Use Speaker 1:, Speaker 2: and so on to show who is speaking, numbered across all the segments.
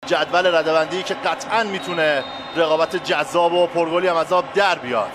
Speaker 1: جدول رده‌بندی که قطعا میتونه رقابت جذاب و پرگلی هم از آب در بیاد.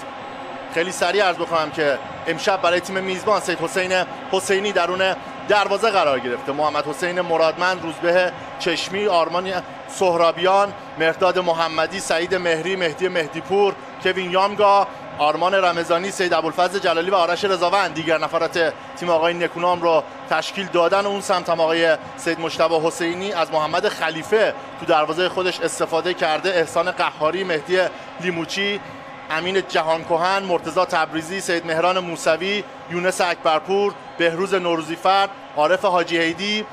Speaker 1: خیلی سریع عرض بکنم که امشب برای تیم میزبان سید حسین حسینی درون دروازه قرار گرفته. محمد حسین مرادمند، روزبه چشمی، آرمان سهرابیان، مهرداد محمدی، سعید مهری، مهدی مهدیپور، کوین یامگا، آرمان رمضانی، سید ابوالفضل جلالی و آرش رضاوند دیگر نفرات تیم آقای نکونام رو تشکیل دادن. اون سمت هم آقای سید مجتبی حسینی از محمد خلیفه تو دروازه خودش استفاده کرده. احسان قهاری، مهدی لیموچی، امین جهانکهن، مرتضی تبریزی، سید مهران موسوی، یونس اکبرپور، بهروز نوروزیفرد، عارف حاجی حیدی،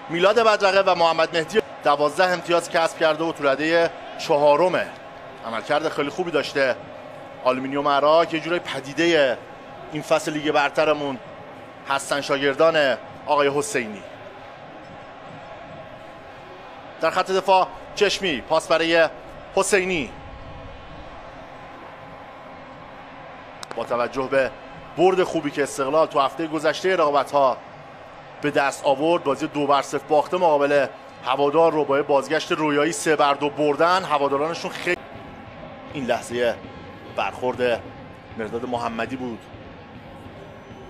Speaker 1: میلاد بدرقه و محمد مهدی 12 امتیاز کسب کرده و تو رده چهارمه. عملکرد خیلی خوبی داشته آلومینیوم عراق. یه جورای پدیده این فصل لیگ برترمون هستن شاگردان آقای حسینی. در خط دفاع چشمی، پاس برای حسینی. با توجه به برد خوبی که استقلال تو هفته گذشته رقابت‌ها به دست آورد، بازی 2-0 باخته مقابل هوادار رو با بازگشت رویایی 3-2 بردن، هوادارانشون خیلی این لحظه برخورد مهرداد محمدی بود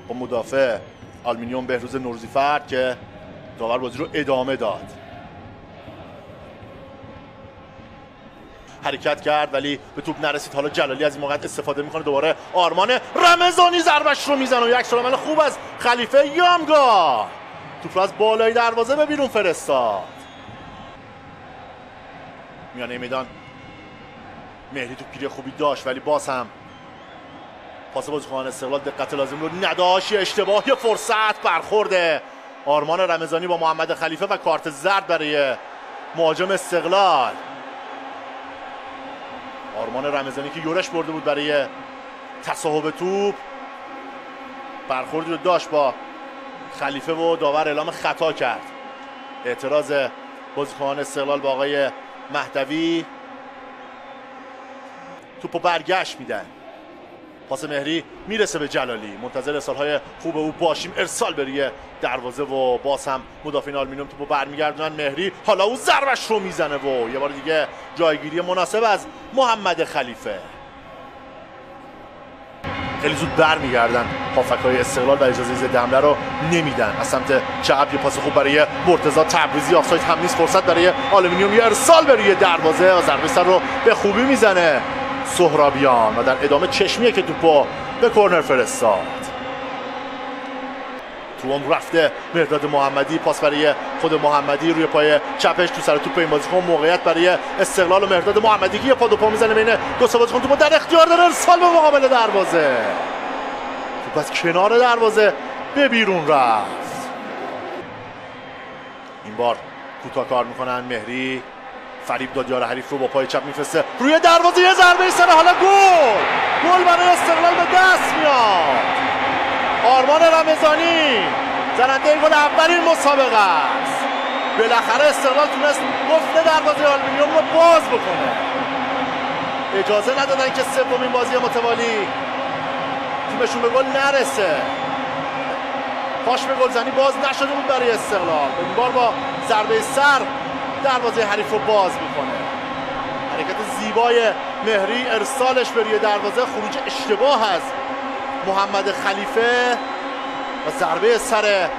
Speaker 1: با مدافع آلومینیوم بهروز نوروزیفرد که داور بازی رو ادامه داد. حرکت کرد ولی به توپ نرسید. حالا جلالی از این موقعیت استفاده میکنه. دوباره آرمان رمضانی ضربش رو میزنه و یک سرعمل خوب از خلیفه یامگا توپ رو از بالای دروازه به بیرون فرستاد. میانه میدان مهری توپگیری خوبی داشت ولی باز هم پاس بازیکن استقلال دقت لازم رو نداشت. اشتباه، فرصت، برخورد آرمان رمضانی با محمد خلیفه و کارت زرد برای مهاجم استقلال. آرمان رمضانی که یورش برده بود برای تصاحب توپ، برخوردی رو داشت با خلیفه و داور اعلام خطا کرد. اعتراض بازیکن استقلال با آقای مهدوی. توپو برگشت میدن. پاس مهری میرسه به جلالی. منتظر ارسال‌های خوب او باشیم. ارسال بریه دروازه و باز هم مدافعین آلومینیوم توپو برمیگردونن. مهری حالا او ضربش رو میزنه و یه بار دیگه جایگیری مناسب از محمد خلیفه. خیلی زود برمیگردن هافک‌های استقلال و اجازه ضد حمله رو نمیدن. از سمت چپ یه پاس خوب برای مرتضی تبریزی، آفساید هم نیست. فرصت برای آلومینیوم، یه ارسال بریه دروازه و ضربه سر رو به خوبی میزنه سهرابیان و در ادامه چشمیه که توپو به کورنر فرستاد. تو اون رفته مهرداد محمدی، پاس برای خود محمدی روی پای چپش تو سر توپ این بازیکن. موقعیت برای استقلال و مهرداد محمدی که یه پا دو پا میزنه بین دو تا بازیکن. توپو در اختیار داره، ارسال به مقابل دروازه. توپ از کنار دروازه به بیرون رفت. این بار کوتاه کار میکنن. مهری فریب داد یار حریف رو با پای چپ میفرسته روی دروازه. یه ضربه سر، حالا گل برای استقلال به دست میاد. آرمان رمضانی زننده گل اولین مسابقه است. بالاخره استقلال تونست قفل دروازه آلومینیوم رو باز بکنه. اجازه ندادن که سومین بازی متوالی تیمشون به گل نرسه. پاش به گلزنی باز نشده بود برای استقلال. این بار با ضربه سر دروازه حریف رو باز میکنه. حرکت زیبای مهری، ارسالش به روی دروازه، خروج اشتباه از محمد خلیفه و ضربه سر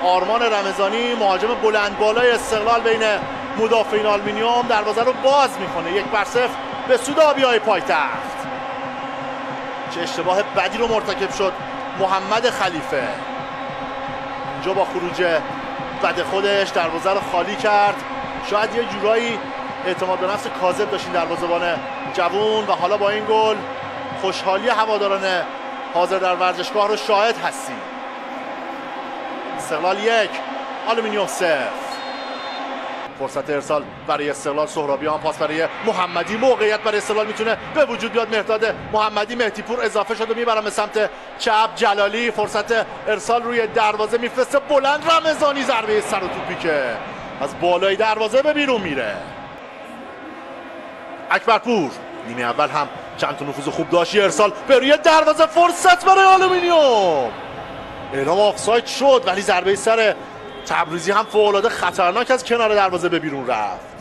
Speaker 1: آرمان رمضانی، مهاجم بلند بالای استقلال بین مدافعین آلومینیوم، دروازه رو باز میکنه. 1-0 به سود آبیای پایتخت. چه اشتباه بدی رو مرتکب شد محمد خلیفه. اینجا با خروج بد خودش دروازه رو خالی کرد. شاید یه جورایی اعتماد به نفس کاذب داشتین دروازه‌بان جوون و حالا با این گل خوشحالی هواداران حاضر در ورزشگاه رو شاهد هستیم. استقلال 1 آلومینیوم 0. فرصت ارسال برای استقلال. سهرابیان، پاس برای محمدی. موقعیت برای استقلال میتونه به وجود بیاد. مهرداد محمدی، مهدیپور اضافه شده میبرن به سمت چپ. جلالی فرصت ارسال روی دروازه میفرسته بلند. رمضانی ضربه سر و توپی که از بالای دروازه به بیرون میره. اکبرپور نیمه اول هم چند تا نفوذ خوب داشت. ارسال به روی دروازه، فرصت برای آلومینیوم. اعلام آفساید شد ولی ضربه سر تبریزی هم فوق‌العاده خطرناک از کنار دروازه به بیرون رفت.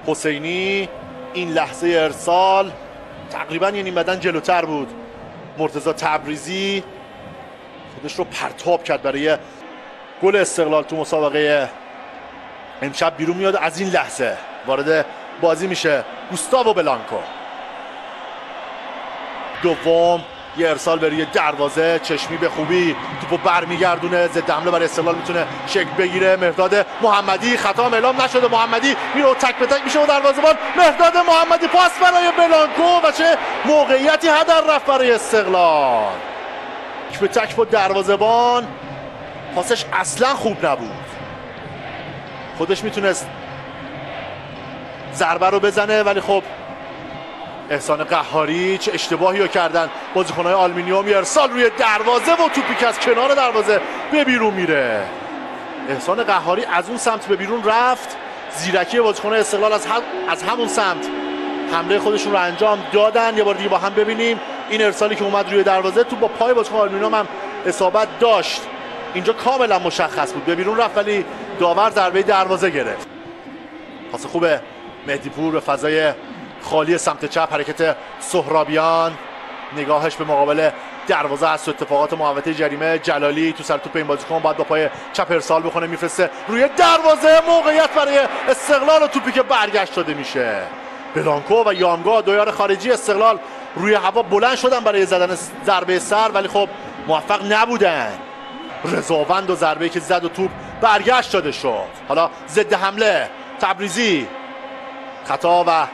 Speaker 1: حسینی این لحظه ارسال تقریبا یه نیم بدن جلوتر بود. مرتضی تبریزی خودش رو پرتاب کرد برای گل استقلال تو مسابقه امشب. بیرون میاد. از این لحظه وارد بازی میشه گوستاو بلانکو. دوم یه ارسال به روی دروازه، چشمی به خوبی توپو برمیگردونه. ضد حمله برای استقلال میتونه شکل بگیره. مهرداد محمدی خطا اعلام نشده. محمدی میره تک به تک میشه و دروازه‌بان مهرداد محمدی پاس برای بلانکو و چه موقعیتی هدر رفت برای استقلال. تک به تک با دروازه‌بان، پاسش اصلا خوب نبود. خودش میتونست ضربه رو بزنه ولی خب احسان قهاری چه اشتباهی رو کردن بازیکن‌های آلومینیوم. ارسال روی دروازه و توپی که از کنار دروازه به بیرون میره. احسان قهاری از اون سمت به بیرون رفت. زیرکی بازیکن‌های استقلال از همون سمت حمله خودشون رو انجام دادن. یه بار دیگه با هم ببینیم این ارسالی که اومد روی دروازه، تو با پای بازیکن آلومینیوم هم اصابت داشت. اینجا کاملا مشخص بود به بیرون رفت ولی داور ضربه دروازه گرفت. پاس خوبه مهدی پور به فضای خالی سمت چپ. حرکت سهرابیان، نگاهش به مقابل دروازه است. اتفاقات محوطه جریمه. جلالی تو سر توپ این بازیکن باید با پای چپ ارسال بکنه، میفرسته روی دروازه. موقعیت برای استقلال و توپی که برگشت شده میشه. بلانکو و یامگا دو یار خارجی استقلال روی هوا بلند شدن برای زدن ضربه سر ولی خب موفق نبودن. رضاوند و ضربه‌ای که زد و توپ برگشت شده شد. حالا ضد حمله تبریزی، خطا و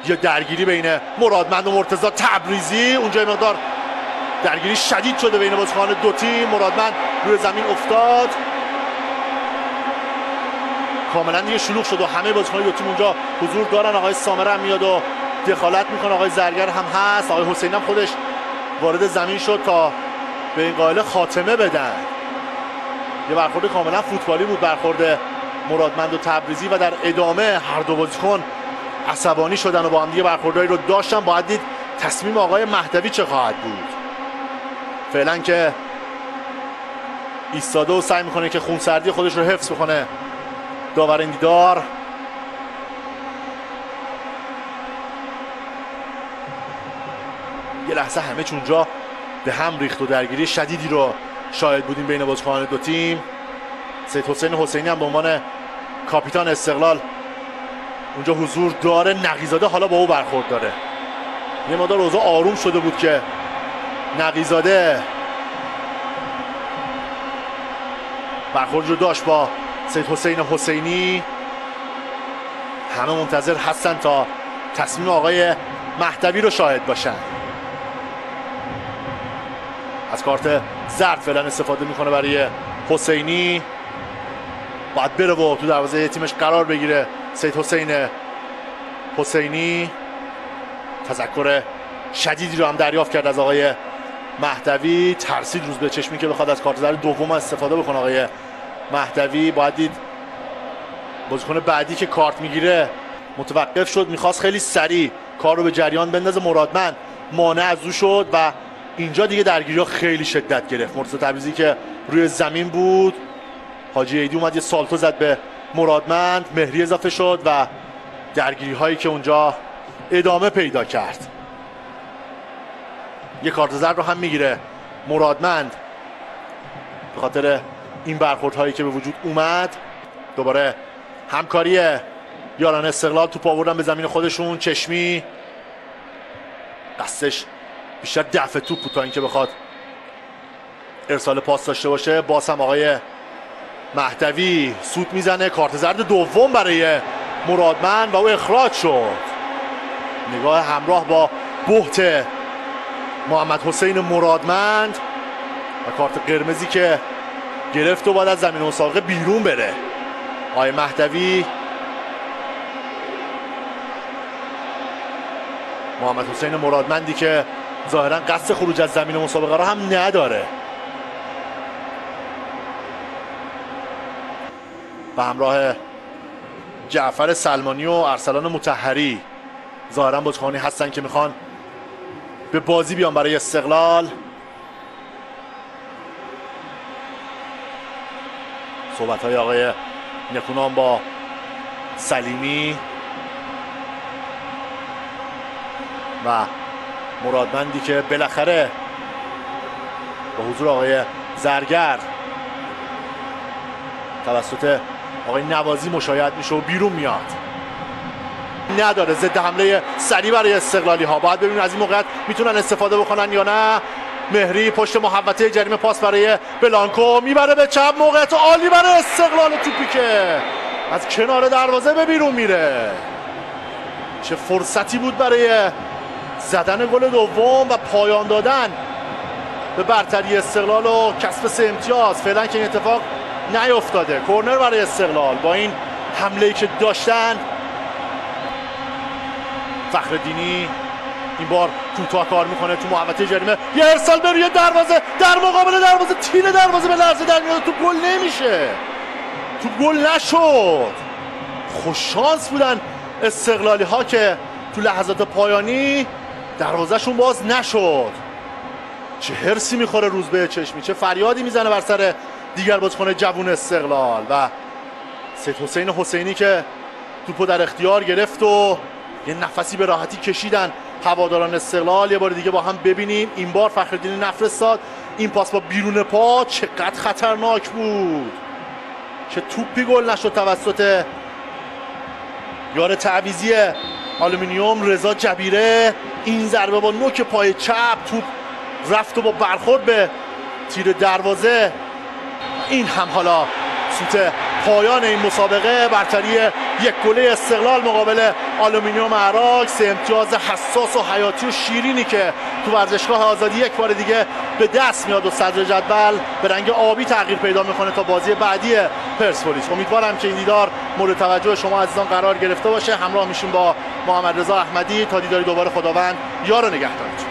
Speaker 1: یه درگیری بین مرادمند و مرتضی تبریزی. اونجا مقدار درگیری شدید شده بین بازیکنان دو تیم. مرادمند روی زمین افتاد، کاملا دیگه شلوغ شد و همه بازیکنان دو تیم اونجا حضور دارن. آقای سامره هم میاد و دخالت میکنه. آقای زرگر هم هست. آقای حسینی هم خودش وارد زمین شد تا به این قائله خاتمه بدن. یه برخورد کاملا فوتبالی بود، برخورد مرادمند و تبریزی، و در ادامه هر دو بازیکن عصبانی شدن و با هم دیگه برخوردایی رو داشتن. باید دید تصمیم آقای مهدوی چه خواهد بود. فعلا که ایستاده و سعی میکنه که خونسردی خودش رو حفظ بکنه. داور این دیدار یه لحظه همه چونجا به هم ریخت و درگیری شدیدی رو شاهد بودیم بین بازیکنان دو تیم. سید حسین حسینی هم به عنوان کاپیتان استقلال اونجا حضور داره. نقیزاده حالا با او برخورد داره. یه مقدار اوضاع آروم شده بود که نقیزاده برخورد رو داشت با سید حسین حسینی. همه منتظر هستن تا تصمیم آقای مهدوی رو شاهد باشن. از کارت زرد فعلا استفاده میکنه برای حسینی. باید بره و تو دروازه تیمش قرار بگیره. سید حسین حسینی تذکر شدیدی رو هم دریافت کرد از آقای مهدوی. ترسید روز به چشمی که بخواد از کارت زرد دوم استفاده بکنه. آقای مهدوی باید دید بازیکن بعدی که کارت میگیره متوقف شد، میخواست خیلی سریع کار رو به جریان بندازه. مرادمند مانع از او شد و اینجا دیگه درگیری ها خیلی شدت گرفت. مرتضی تبریزی که روی زمین بود، حاجی ایدی اومد یه سالتو زد به مرادمند، مهری اضافه شد و درگیری هایی که اونجا ادامه پیدا کرد. یه کارت زرد رو هم میگیره مرادمند به خاطر این برخورد هایی که به وجود اومد. دوباره همکاری یاران استقلال توپ آوردن به زمین خودشون. چشمی قصدش بیشتر دفع توپ بود تا اینکه بخواد ارسال پاس داشته باشه. باز هم آقای مهدوی سوت میزنه. کارت زرد دوم برای مرادمند و او اخراج شد. نگاه همراه با بهت محمد حسین مرادمند و کارت قرمزی که گرفت و بعد از زمین مسابقه بیرون بره. آقای مهدوی محمد حسین مرادمندی که ظاهرا قصد خروج از زمین مسابقه را هم نداره و همراه جعفر سلمانی و ارسلان مطهری ظاهرا بازیکنانی هستن که میخوان به بازی بیان برای استقلال. صحبت های آقای نکونام با سلیمی و مرادمندی که بالاخره با حضور آقای زرگر توسط آقای نوازی مشاهد میشه و بیرون میاد. نداره ضد حمله سریع برای استقلالی ها. باید ببینیم از این موقعیت میتونن استفاده بکنن یا نه. مهری پشت محوطه جریمه پاس برای بلانکو، میبره به چپ، موقعیت عالی برای استقلال. توپی که از کنار دروازه به بیرون میره. چه فرصتی بود برای زدن گل دوم و پایان دادن به برتری استقلال و کسب 3 امتیاز. فعلا که این اتفاق نیفتاده. کورنر برای استقلال با این حمله‌ای که داشتن. فخرالدینی این بار کوتاه کار میکنه تو محوطه جریمه، یه ارسال به روی دروازه در مقابل دروازه، تیر دروازه به لرزه در میاد. تو گل نمیشه، تو گل نشد. خوش شانس بودن استقلالی ها که تو لحظات پایانی دروازهشون باز نشد. چه هرسی میخوره روزبه چشمی، چه فریادی میزنه بر سر دیگر بازیکن جوون استقلال. و سید حسین حسینی که توپو در اختیار گرفت و یه نفسی به راحتی کشیدن هواداران استقلال. یه بار دیگه با هم ببینیم. این بار فخرالدین نفرستاد، این پاس با بیرون پا چقدر خطرناک بود که توپی گل نشد توسط یار تعویضی آلومینیوم رضا جبیره. این ضربه با نوک پای چپ، توپ رفت و با برخورد به تیر دروازه. این هم حالا سوت پایان این مسابقه، برتری 1 گله استقلال مقابل آلومینیوم عراق. 3 امتیاز حساس و حیاتی و شیرینی که تو ورزشگاه آزادی یک بار دیگه به دست میاد و صدر جدول به رنگ آبی تغییر پیدا میکنه تا بازی بعدی پرسپولیس. امیدوارم که این دیدار مورد توجه شما عزیزان قرار گرفته باشه. همراه میشیم با محمد رضا احمدی تا دیداری دوباره. خداوند یار و نگهدارتون.